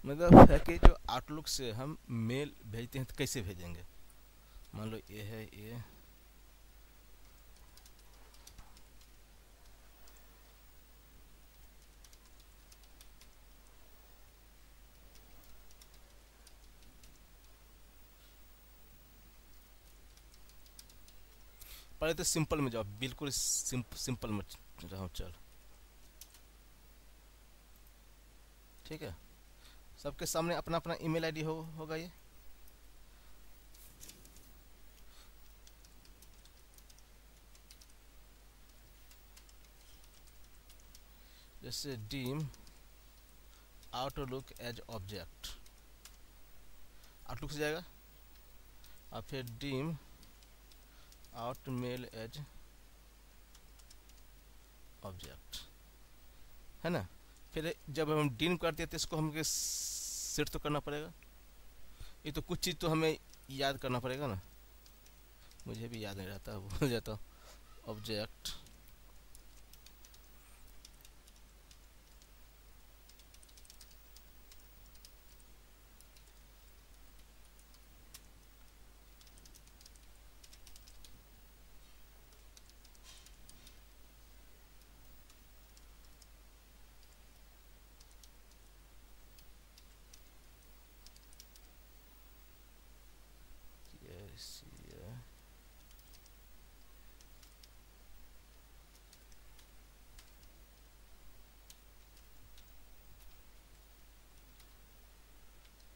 मतलब है कि जो आउटलुक से हम मेल भेजते हैं तो कैसे भेजेंगे। मान लो ये है ये, पहले तो सिंपल में जाओ, बिल्कुल सिंपल में रहो। चल ठीक है, सबके सामने अपना अपना ईमेल आईडी होगा ये। जैसे dim Outlook as object, Outlook से जाएगा, और फिर डीम आउटमेल एज ऑब्जेक्ट, है ना। फिर जब हम डीम करते हैं तो इसको हमें सेट तो करना पड़ेगा। ये तो कुछ चीज़ तो हमें याद करना पड़ेगा ना, मुझे भी याद नहीं रहता, भूल जाता हूँ। ऑब्जेक्ट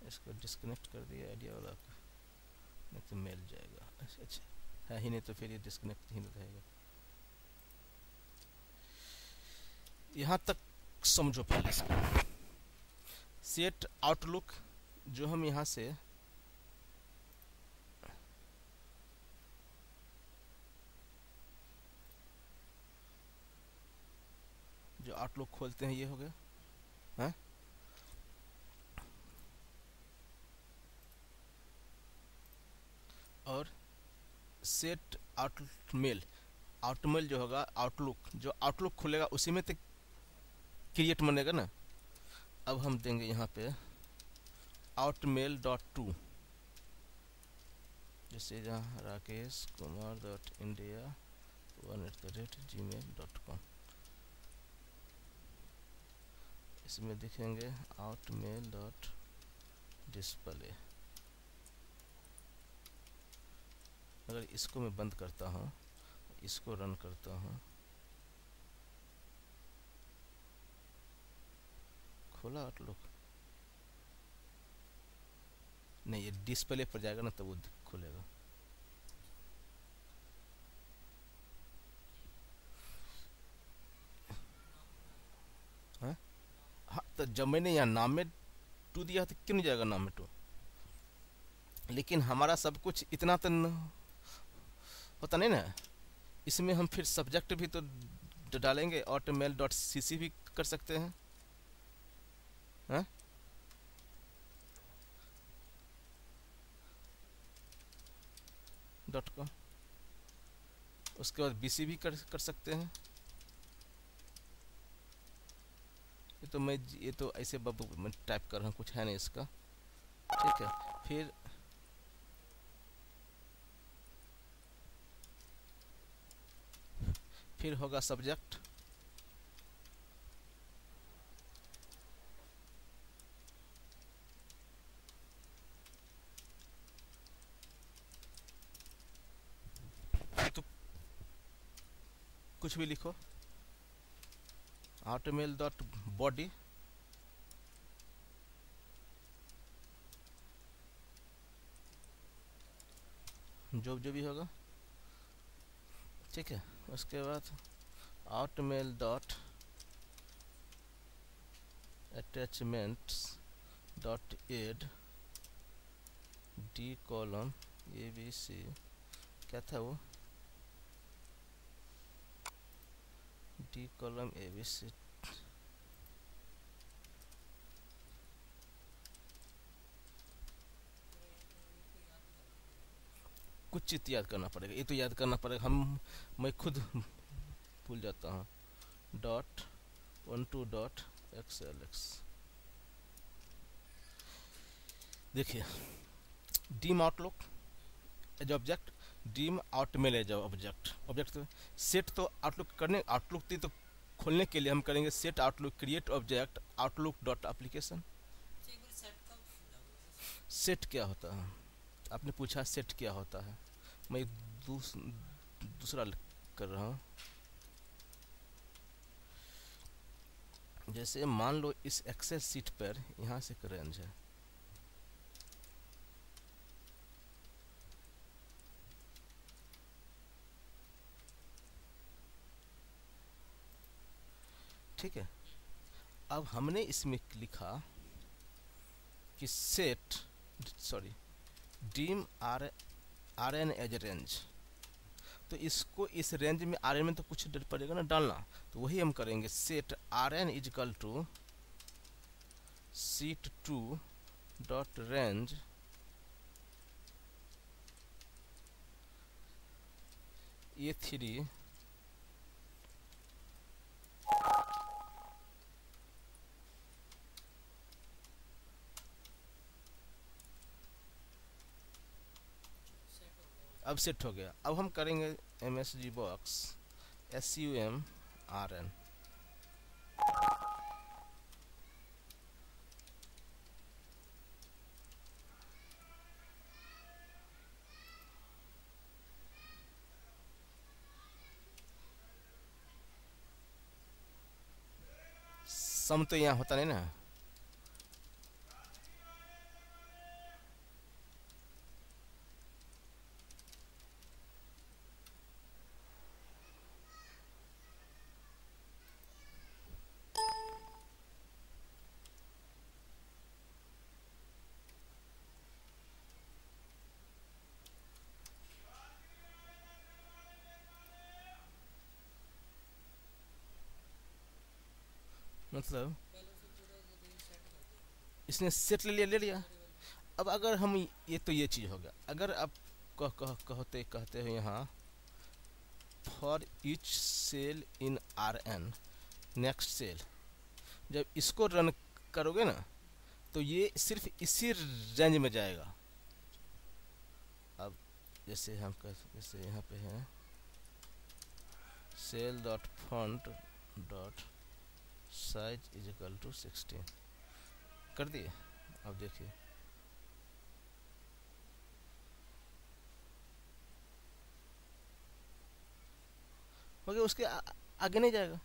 इसको डिस्कनेक्ट कर दिया आइडिया वाला का, नहीं तो मेल जाएगा। अच्छा अच्छा है ही नहीं तो फिर ये डिस्कनेक्ट ही नहीं रहेगा। यहाँ तक समझो पहले इसको। सेट आउटलुक जो हम यहाँ से जो आउटलुक खोलते हैं ये हो गया, है। और सेट आउटमेल, आउटमेल जो होगा, आउटलुक जो आउटलुक खुलेगा उसी में तो क्रिएट बनेगा ना। अब हम देंगे यहाँ पे आउटमेल डॉट टू, जैसे जहाँ Rakesh Kumar dot India 1@gmail.com, इसमें दिखेंगे आउटमेल डॉट डिस्प्ले। अगर इसको मैं बंद करता हूँ, इसको रन करता हूँ, खोला आउटलुक, नहीं ये डिस्प्ले पर जाएगा ना तब वो खुलेगा। हाँ हाँ, तो जब मैंने यहाँ नाम में टू दिया तो क्यों नहीं जाएगा नाम में टू। लेकिन हमारा सब कुछ इतना तो होता नहीं ना, इसमें हम फिर सब्जेक्ट भी तो डालेंगे, ऑटोमेल डॉट सी भी कर सकते हैं, हाँ? .com, उसके बाद BC भी कर सकते हैं। ये तो ऐसे बब मैं टाइप कर रहा हूँ, कुछ है नहीं इसका, ठीक है। फिर होगा सब्जेक्ट, तो कुछ भी लिखो, आउटमेल डॉट बॉडी, जो भी होगा, ठीक है। उसके बाद outmail dot attachments dot add D column ABC, क्या था वो, डी कॉलम ABC, कुछ चीज़ याद करना पड़ेगा, ये तो याद करना पड़ेगा, मैं खुद भूल जाता हूँ। .12.xlx, देखिए, dim Outlook as object, dim outmail as object. Object set तो आउटलुक करने, आउटलुक तो खोलने के लिए हम करेंगे set Outlook create object Outlook dot application. Set क्या होता है, आपने पूछा सेट क्या होता है, मैं दूसरा कर रहा हूँ। जैसे मान लो इस एक्सेल सीट पर यहाँ से एक रेंज है, ठीक है। अब हमने इसमें लिखा कि set, sorry, dim r n as range. तो इसको इस रेंज में आर एन में तो कुछ पड़ेगा ना डालना, तो वही हम करेंगे set R N equal to sheet two dot range A three अब सेट हो गया। अब हम करेंगे M S G box S U M R N. Sum तो यहाँ होता नहीं ना, मतलब इसने सेट ले लिया। अब अगर हम ये, तो ये चीज़ हो गया। अगर आप कहते हो यहाँ for each cell in r n next cell, जब इसको रन करोगे ना तो ये सिर्फ इसी रेंज में जाएगा। अब जैसे हम जैसे यहाँ पे है cell dot font dot size is equal to 16 कर दिए। अब देखिए हो गया, उसके आगे नहीं जाएगा,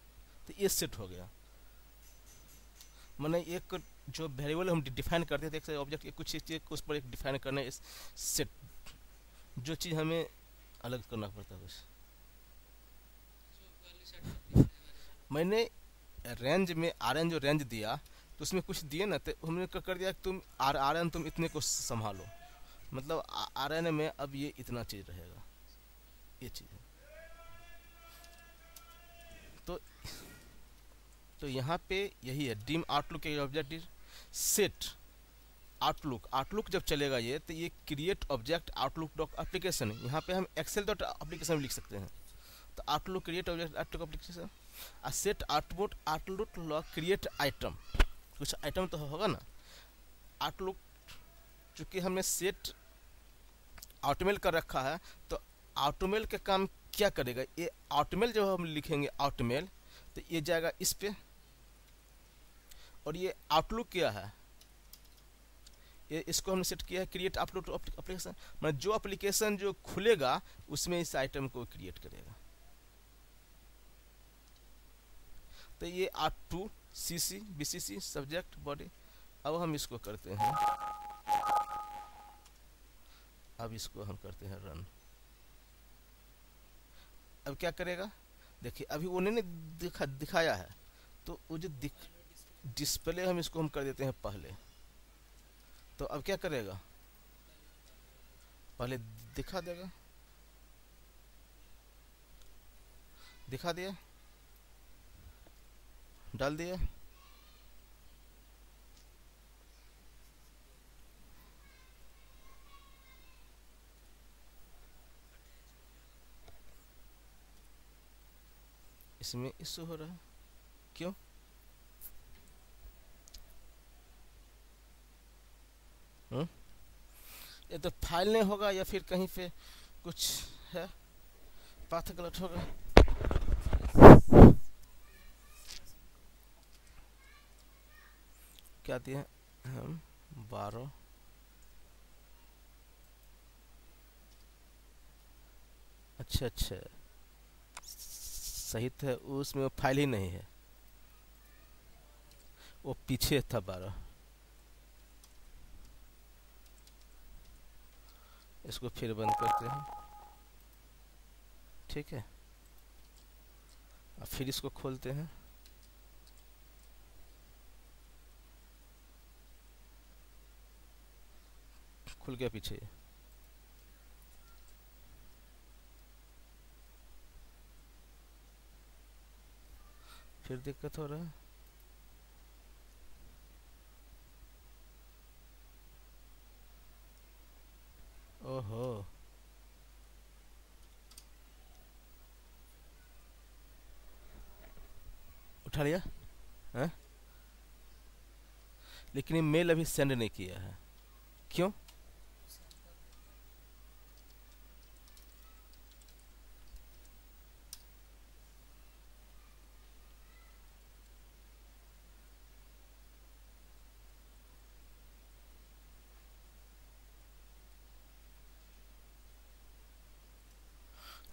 तो ये सेट हो गया। मैंने एक जो वेरिएबल हम डिफाइन करते थे एक ऑब्जेक्ट कुछ चीज़ उस पर एक डिफाइन करना है सेट, जो चीज़ हमें अलग करना पड़ता है कुछ। मैंने रेंज में आर एन जो रेंज दिया तो उसमें कुछ दिए ना, तो हमने कर दिया कि तुम आर एन तुम इतने को संभालो, मतलब आर एन में अब ये इतना चीज़ रहेगा, ये चीज़ है। तो यहाँ पे यही है डीम आउटलुक के ऑब्जेक्ट सेट आउटलुक। आउटलुक जब चलेगा ये, तो ये create object Outlook dot application, यहाँ पे हम एक्सेल डॉट एप्लीकेशन लिख सकते हैं। तो Outlook create object Outlook application और set output Outlook log create item, कुछ आइटम तो होगा ना। आउटलुक चूँकि हमने सेट आउटमेल कर रखा है, तो आउटमेल का काम क्या करेगा, ये आउटमेल जब हम लिखेंगे आउटमेल तो ये जाएगा इस पे, और ये आउटलुक क्या है, ये इसको हमने सेट किया है क्रिएट अपलोड एप्लीकेशन, मतलब जो एप्लीकेशन जो खुलेगा उसमें इस आइटम को क्रिएट करेगा। तो ये R2 CC BCC subject body. अब हम इसको करते हैं, अब इसको हम करते हैं रन। अब क्या करेगा, देखिए अभी उन्होंने दिखाया है, तो वो जो डिस्प्ले हम इसको हम कर देते हैं पहले। तो अब क्या करेगा, पहले दिखा देगा, दिखा दिया, डाल दिया। इसमें इशू हो रहा है, क्यों, हम्म? ये तो फाइल नहीं होगा या फिर कहीं पे कुछ है, पाथ गलत होगा। क्या दिए हम 12, अच्छा अच्छा, सही तो है, उसमें वो फाइल ही नहीं है, वो पीछे था 12। इसको फिर बंद करते हैं, ठीक है। अब फिर इसको खोलते हैं, खुल गया पीछे। फिर दिक्कत हो रहा है। ओहो, उठा लिया है, लेकिन ये मेल अभी सेंड नहीं किया है, क्यों?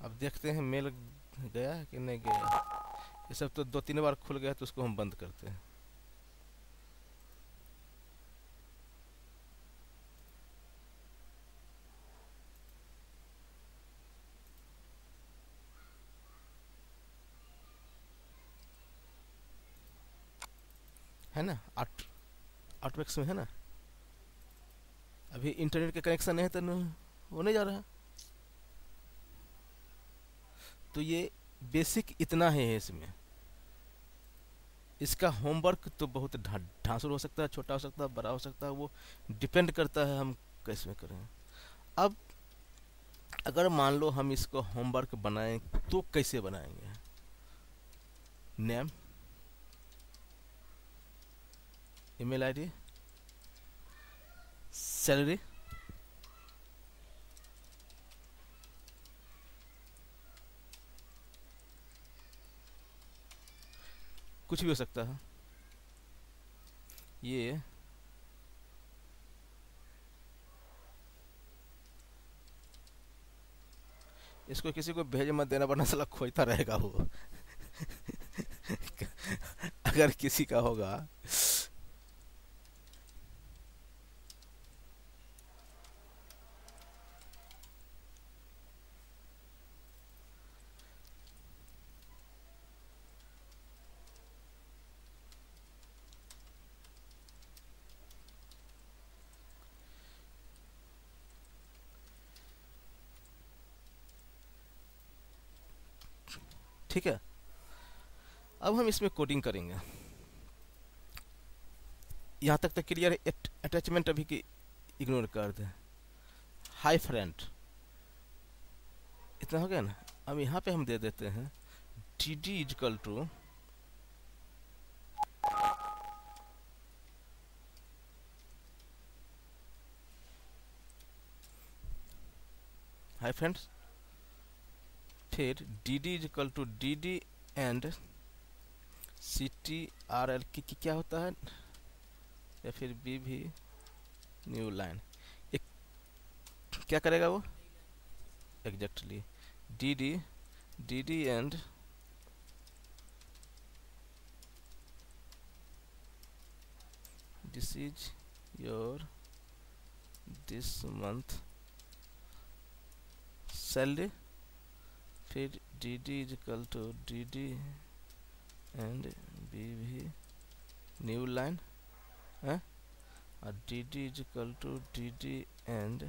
अब देखते हैं मेल गया है कि नहीं गया। ये सब तो 2-3 बार खुल गया, तो उसको हम बंद करते हैं। है ना, आउटबैक्स में है ना, अभी इंटरनेट का कनेक्शन है तो वो नहीं जा रहा। तो ये बेसिक इतना है इसमें। इसका होमवर्क तो बहुत ढांसुर हो सकता है, छोटा हो सकता है, बड़ा हो सकता है, वो डिपेंड करता है हम कैसे में करें। अब अगर मान लो हम इसको होमवर्क बनाएं, तो कैसे बनाएंगे? नेम, ईमेल आईडी, सैलरी, कुछ भी हो सकता है ये। इसको किसी को भेज मत देना, वरना साला खोजता रहेगा वो। अगर किसी का होगा। ठीक है, अब हम इसमें कोडिंग करेंगे। यहाँ तक तो क्लियर है। अटैचमेंट अभी की इग्नोर कर दे। हाई फ्रेंड, इतना हो गया ना। अब यहाँ पे हम दे देते हैं T D equal to hi friends, फिर D D equal to D D and C T R L की क्या होता है, या फिर बी भी न्यू लाइन। एक क्या करेगा वो exactly, D D and this is your this month salary, फिर D D equal to D D and B भी न्यू लाइन है, और D D equal to D D and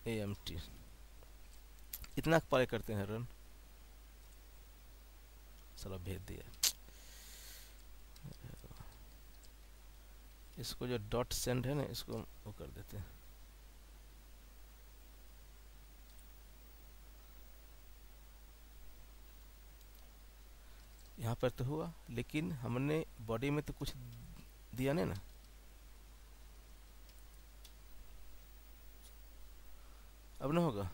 A M T. इतना पारे करते हैं रन। चलो भेज दिया। इसको जो डॉट सेंड है ना, इसको वो कर देते हैं। यहाँ पर तो हुआ, लेकिन हमने बॉडी में तो कुछ दिया नहीं ना? अब ना होगा?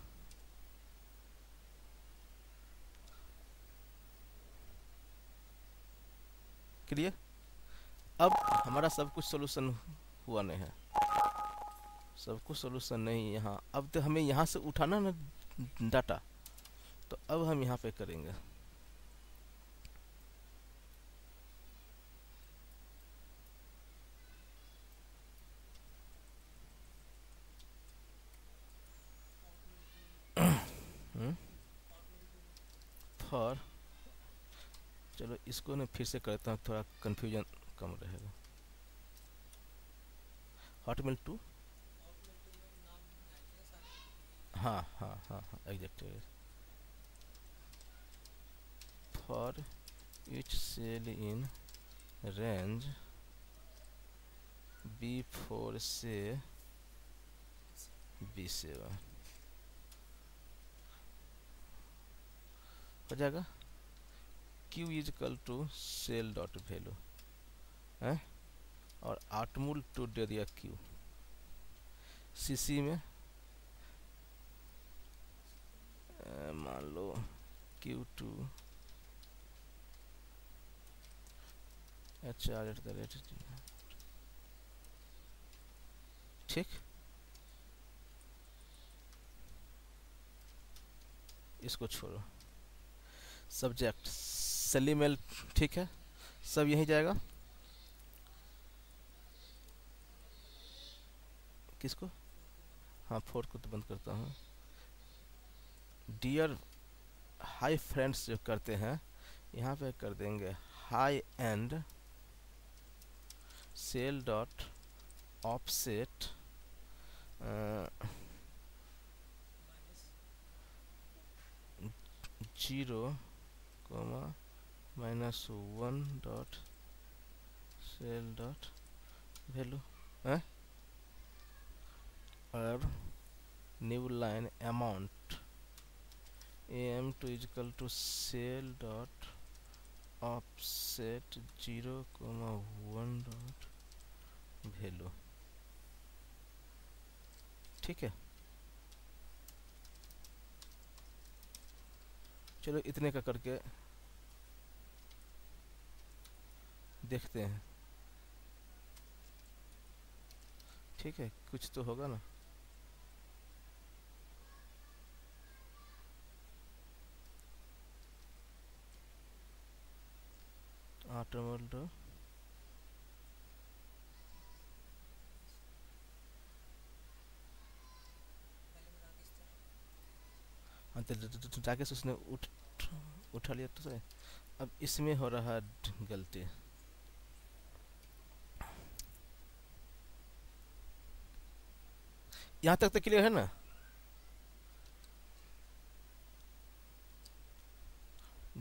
क्लियर? अब हमारा सब कुछ सोल्यूशन हुआ नहीं है, सब कुछ सोल्यूशन नहीं यहाँ। अब तो हमें यहाँ से उठाना ना डाटा, तो अब हम यहाँ पे करेंगे। फॉर, चलो इसको ना फिर से करता हूँ, थोड़ा कंफ्यूजन कम रहेगा। हॉटमेल टू, हाँ हाँ हाँ हाँ exact. For each cell in range B4 से B7 हो जाएगा। Q is equal to cell dot value है, और आटमूल टू दे दिया Q। CC में मान लो Q2 HR@, ठीक। इसको छोड़ो, सब्जेक्ट सेलिमेल, ठीक है, सब यही जाएगा। किसको? हाँ 4 को तो बंद करता हूँ। डियर हाई फ्रेंड्स जो करते हैं, यहाँ पे कर देंगे high and cell dot offset 0, -1 dot cell dot value है, और new line amount AM2 is equal to cell dot offset 0, 1 dot value, ठीक है। चलो इतने का करके देखते हैं, ठीक है, कुछ तो होगा ना। ऑटोमोल हाँ, तो जाके उसने उठा लिया तो सही। अब इसमें हो रहा है गलती। यहाँ तक तो क्लियर है ना?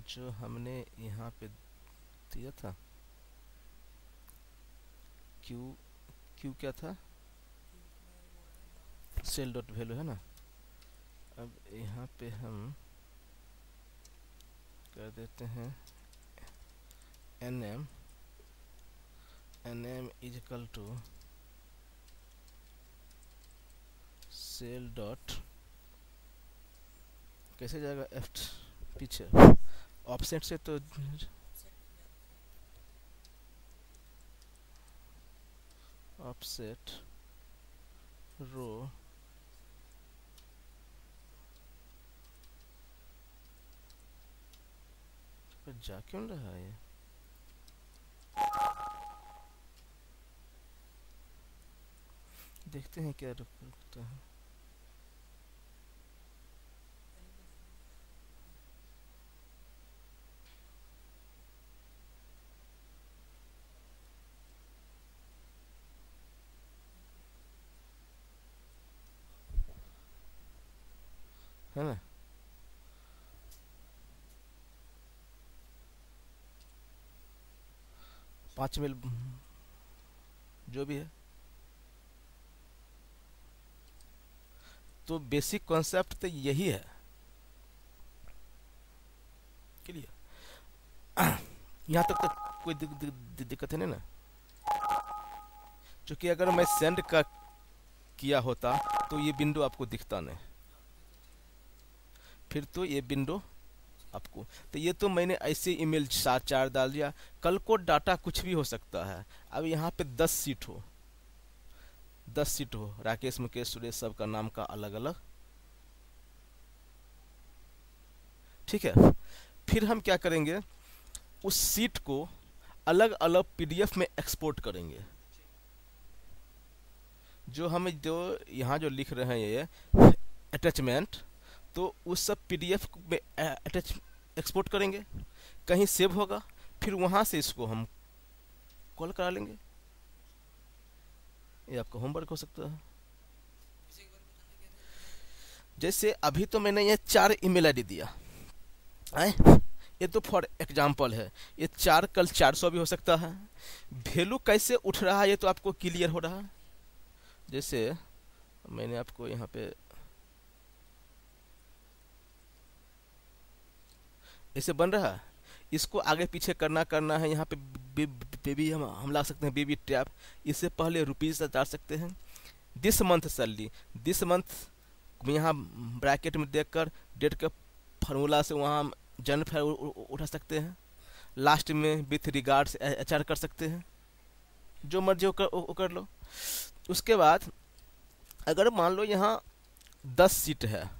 जो हमने यहाँ पे दिया था क्यू, क्यू क्या था? सेल डॉट वैल्यू है ना। अब यहाँ पे हम कर देते हैं NM is equal to cell dot, कैसे जाएगा F पीछे ऑफसेट से, तो ऑफसेट रो जा क्यों रहा है ये? देखते हैं क्या रुकता है। है ना? पाँच मिल जो भी है, तो बेसिक कॉन्सेप्ट तो यही है। क्लियर? यहाँ तक तो कोई दिक्कत है नहीं ना? क्योंकि अगर मैं सेंड का किया होता तो ये विंडो आपको दिखता नहीं, फिर तो ये विंडो आपको, तो ये तो मैंने ऐसे ईमेल 4 डाल दिया। कल को डाटा कुछ भी हो सकता है। अब यहाँ पे 10 सीट हो, 10 सीट हो, राकेश मुकेश सुरेश सबका नाम का अलग अलग, ठीक है। फिर हम क्या करेंगे, उस सीट को अलग अलग पीडीएफ में एक्सपोर्ट करेंगे। जो हम जो यहाँ जो लिख रहे हैं ये अटैचमेंट, तो उस सब पीडीएफ में अटैच एक्सपोर्ट करेंगे, कहीं सेव होगा, फिर वहाँ से इसको हम कॉल करा लेंगे। ये आपका होमवर्क हो सकता है। जैसे अभी तो मैंने ये 4 ईमेल आईडी दिया है, ये तो फॉर एग्जाम्पल है, ये 4 कल 400 भी हो सकता है। वैल्यू कैसे उठ रहा है ये तो आपको क्लियर हो रहा है। जैसे मैंने आपको यहाँ पे ऐसे बन रहा है, इसको आगे पीछे करना है। यहाँ पे बेबी हम ला सकते हैं, बेबी टैप। इससे पहले रुपीज़ डाल सकते हैं। This month salary, this month यहाँ ब्रैकेट में देखकर डेट के फार्मूला से वहाँ जनरल फाइल उठा सकते हैं। लास्ट में विथ रिगार्ड्स एचआर कर सकते हैं, जो मर्जी वो कर लो। उसके बाद अगर मान लो यहाँ 10 सीट है,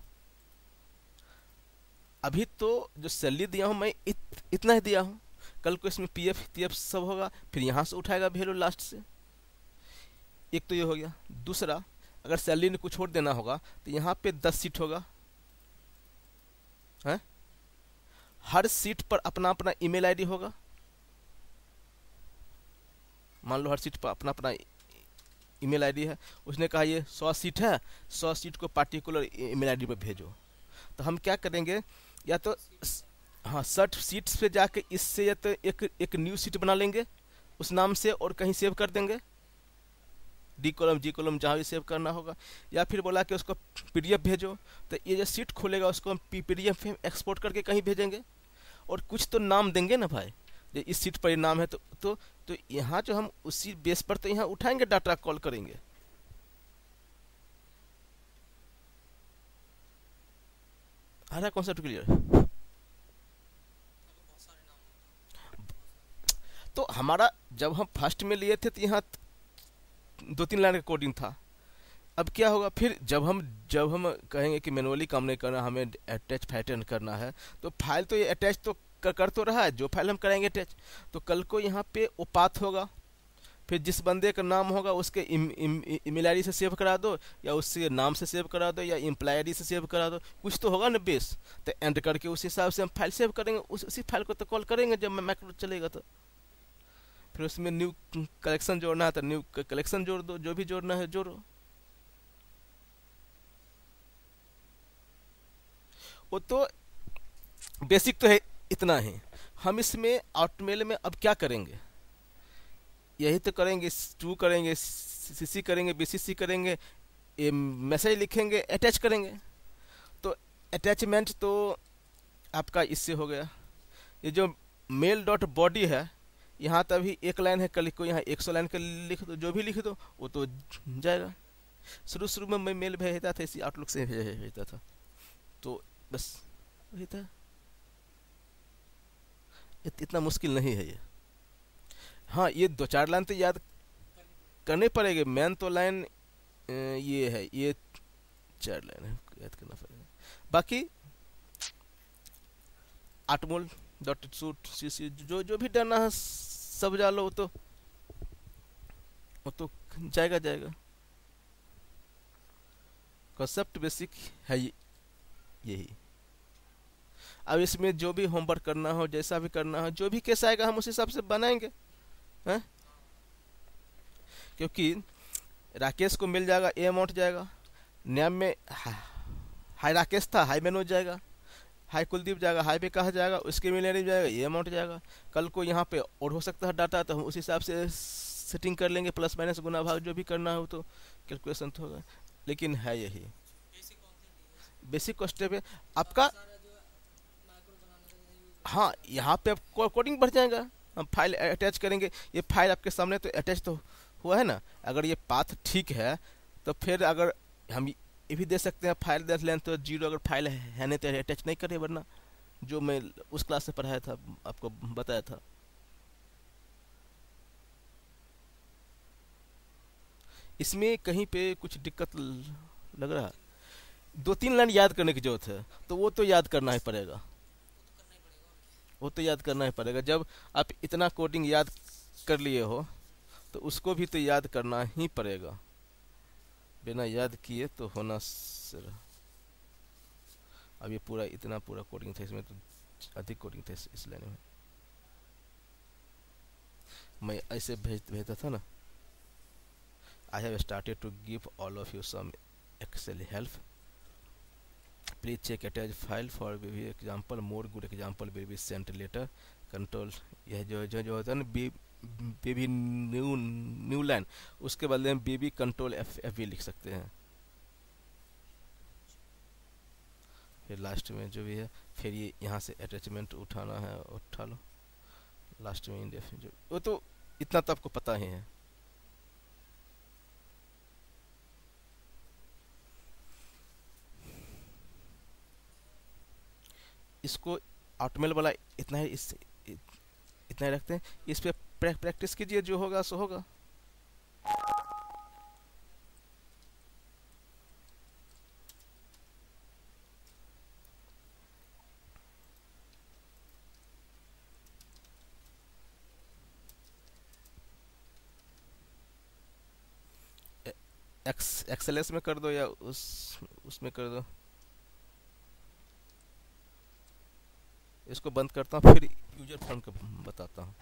अभी तो जो सैलरी दिया हूँ मैं इतना ही दिया हूँ। कल को इसमें पीएफ टीएफ सब होगा, फिर यहाँ से उठाएगा वैल्यू लास्ट से। एक तो ये हो गया। दूसरा, अगर सैलरी ने कुछ और देना होगा तो यहाँ पे 10 सीट होगा है? हर सीट पर अपना अपना ईमेल आईडी होगा। मान लो हर सीट पर अपना अपना ईमेल आईडी है। उसने कहा ये 100 सीट है, 100 सीट को पार्टिकुलर ईमेल आईडी पर भेजो। तो हम क्या करेंगे, या तो हाँ 60 सीट्स पे जाके इससे या तो एक न्यू सीट बना लेंगे उस नाम से और कहीं सेव कर देंगे, डी कॉलम जी कॉलम जहाँ भी सेव करना होगा। या फिर बोला कि उसको पीडीएफ भेजो, तो ये जो सीट खोलेगा उसको हम पीडीएफ में एक्सपोर्ट करके कहीं भेजेंगे। और कुछ तो नाम देंगे ना भाई, इस सीट पर ये नाम है तो यहाँ जो हम उसी बेस पर तो यहाँ उठाएंगे, डाटा कॉल करेंगे। आ रहा कॉन्सेप्ट क्लियर? तो हमारा जब हम फर्स्ट में लिए थे तो यहाँ 2-3 लाइन का कोडिंग था। अब क्या होगा, फिर जब हम कहेंगे कि मैनुअली काम नहीं करना, हमें अटैच पैटर्न करना है, तो फाइल तो ये अटैच तो कर तो रहा है, जो फाइल हम कराएंगे अटैच। तो कल को यहाँ पे उपात होगा, फिर जिस बंदे का नाम होगा उसके ईमेल आईडी से सेव करा दो, या उससे नाम से सेव करा दो, या एम्प्लॉय आईडी से सेव करा दो। कुछ तो होगा ना बेस, तो एंड करके उस हिसाब से हम फाइल सेव करेंगे। उसी फाइल को तो कॉल करेंगे जब मैक्रो चलेगा। तो फिर उसमें न्यू कलेक्शन जोड़ना है तो न्यू कलेक्शन जोड़ दो, जो भी जोड़ना है जोड़ो। वो तो बेसिक तो है, इतना ही। हम इसमें आउटमेल में अब क्या करेंगे, यही तो करेंगे, टू करेंगे, सीसी करेंगे, बीसीसी करेंगे, मैसेज लिखेंगे, अटैच करेंगे। तो अटैचमेंट तो आपका इससे हो गया। ये जो मेल डॉट बॉडी है, यहाँ तभी एक लाइन है, कल को यहाँ 100 लाइन का लिख दो, जो भी लिख दो वो तो जाएगा। शुरू में मैं मेल भेजता था, इसी आउटलुक से भेजता था, तो बस वही था। इतना मुश्किल नहीं है ये। हाँ, ये 2-4 लाइन तो याद करने पड़ेंगे। मेन तो लाइन ये है, ये 4 लाइन है, याद करना पड़ेगा। बाकी आटमोल डॉट सूट सीसी जो भी डालना है सब डालो, वो तो जाएगा। कॉन्सेप्ट बेसिक है यही। अब इसमें जो भी होमवर्क करना हो, जैसा भी करना हो, जो भी केस आएगा हम उस हिसाब से बनाएंगे हैं? क्योंकि राकेश को मिल जाएगा, ए अमाउंट जाएगा। नाम में हाई राकेश था, हाई मैन हो जाएगा। हाई कुलदीप जाएगा, हाई पे कहा जाएगा, उसके मिलने जाएगा, ये अमाउंट जाएगा। कल को यहाँ पे और हो सकता है डाटा, तो हम उस हिसाब से सेटिंग कर लेंगे, प्लस माइनस गुना भाग जो भी करना हो तो कैलकुलेशन तो होगा। लेकिन है यही बेसिक स्टेप है आपका। हाँ, यहाँ पे कोडिंग बढ़ जाएगा। हम फाइल अटैच करेंगे, ये फाइल आपके सामने तो अटैच तो हुआ है ना। अगर ये पाथ ठीक है तो फिर अगर हम ये भी दे सकते हैं फाइल डेट लेंथ तो जीरो, अगर फाइल है नहीं तो अटैच नहीं करे, वरना जो मैं उस क्लास से पढ़ाया था, आपको बताया था। इसमें कहीं पे कुछ दिक्कत लग रहा है? 2-3 लाइन याद करने की जरूरत है, तो वो तो याद करना ही पड़ेगा। वो तो याद करना ही पड़ेगा। जब आप इतना कोडिंग याद कर लिए हो तो उसको भी तो याद करना ही पड़ेगा। बिना याद किए तो होना सर। अब ये पूरा इतना पूरा कोडिंग था, इसमें तो अधिक कोडिंग था इस लाइन में। मैं ऐसे भेजता था ना, I have started to give all of you some Excel help, please check attach file for baby example, more good example baby sent letter control. यह जो होता है ना बेबी न्यू लाइन, उसके बदले में बेबी कंट्रोल एफ भी लिख सकते हैं। फिर लास्ट में जो भी है, फिर ये यहाँ से अटैचमेंट उठाना है, उठा लो। लास्ट में इंडिया जो वो तो इतना तो आपको पता ही है। इसको आउटमेल वाला इतना ही, इतना ही रखते हैं। इस पे प्रैक्टिस कीजिए, जो होगा सो होगा। एक्सएलएस में कर दो या उसमें कर दो। इसको बंद करता हूँ, फिर यूजर फॉर्म का बताता हूँ।